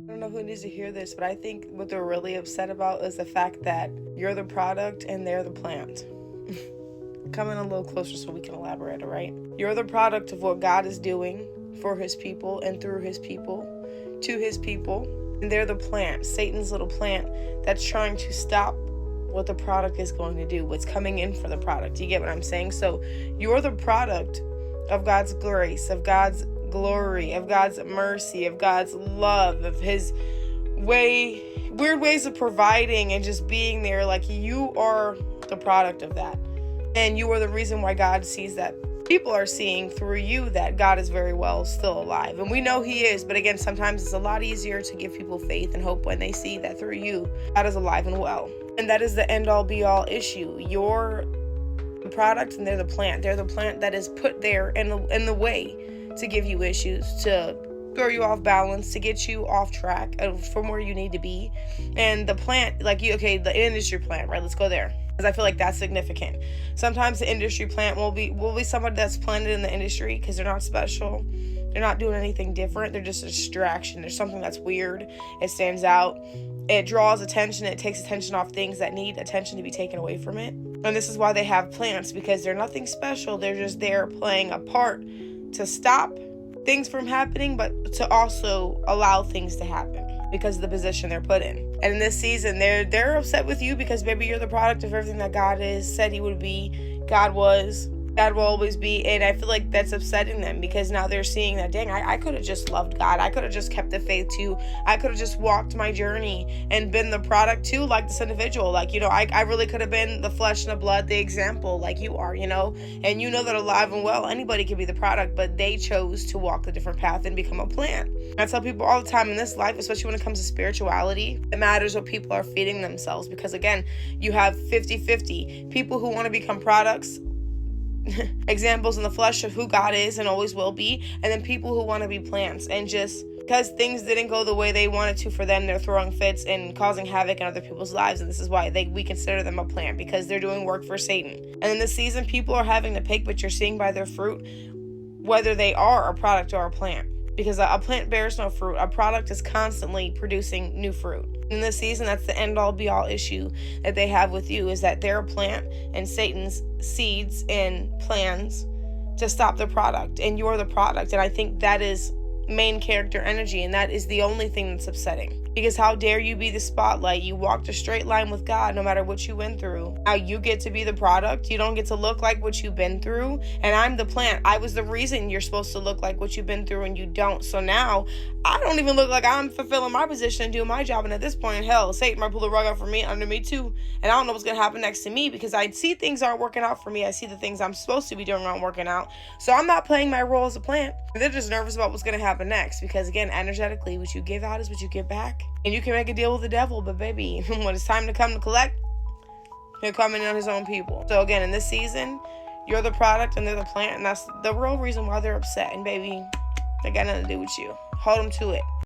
I don't know who needs to hear this, but I think what they're really upset about is the fact that you're the product and they're the plant. Come in a little closer so we can elaborate, all right? You're the product of what God is doing for his people and through his people, to his people. And they're the plant, Satan's little plant that's trying to stop what the product is going to do, what's coming in for the product. You get what I'm saying? So you're the product of God's grace, of God's glory, of God's mercy, of God's love, of his weird ways of providing and just being there. Like, you are the product of that. And you are the reason why God sees that. People are seeing through you that God is very well still alive. And we know he is, but again, sometimes it's a lot easier to give people faith and hope when they see that through you, God is alive and well. And that is the end all be all issue. You're the product and they're the plant. They're the plant that is put there in the way to give you issues, to throw you off balance, to get you off track from where you need to be. And the plant, the industry plant, right? Let's go there, because I feel like that's significant. Sometimes the industry plant will be somebody that's planted in the industry because they're not special. They're not doing anything different. They're just a distraction. There's something that's weird. It stands out. It draws attention. It takes attention off things that need attention to be taken away from it. And this is why they have plants, because they're nothing special. They're just there playing a part to stop things from happening, but to also allow things to happen because of the position they're put in. And in this season, they're upset with you because, baby, you're the product of everything that God is, said he would be, God was, God will always be. And I feel like that's upsetting them because now they're seeing that, dang, I could have just loved God. I could have just kept the faith too. I could have just walked my journey and been the product too, like this individual. I really could have been the flesh and the blood, the example, like you are, and you know that alive and well, anybody could be the product, but they chose to walk a different path and become a plant. I tell people all the time in this life, especially when it comes to spirituality, it matters what people are feeding themselves, because again, you have 50-50 people who want to become products, examples in the flesh of who God is and always will be, and then people who want to be plants, and just because things didn't go the way they wanted to for them, they're throwing fits and causing havoc in other people's lives. And this is why we consider them a plant, because they're doing work for Satan. And in this season, people are having to pick, but you're seeing by their fruit whether they are a product or a plant, because a plant bears no fruit. A product is constantly producing new fruit. In this season, that's the end-all be-all issue that they have with you, is that they're a plant and Satan's seeds and plans to stop the product, and you're the product. And I think that is main character energy, and that is the only thing that's upsetting. Because how dare you be the spotlight? You walked a straight line with God no matter what you went through. Now you get to be the product. You don't get to look like what you've been through. And I'm the plant. I was the reason you're supposed to look like what you've been through, and you don't. So now I don't even look like I'm fulfilling my position and doing my job. And at this point, hell, Satan might pull the rug out from me, under me too. And I don't know what's going to happen next to me, because I see things aren't working out for me. I see the things I'm supposed to be doing aren't working out. So I'm not playing my role as a plant. They're just nervous about what's going to happen next, because again, energetically, what you give out is what you get back. And you can make a deal with the devil, but baby, when it's time to come to collect, he'll come in on his own people. So again, in this season, you're the product and they're the plant, and that's the real reason why they're upset. And baby, they got nothing to do with you. Hold them to it.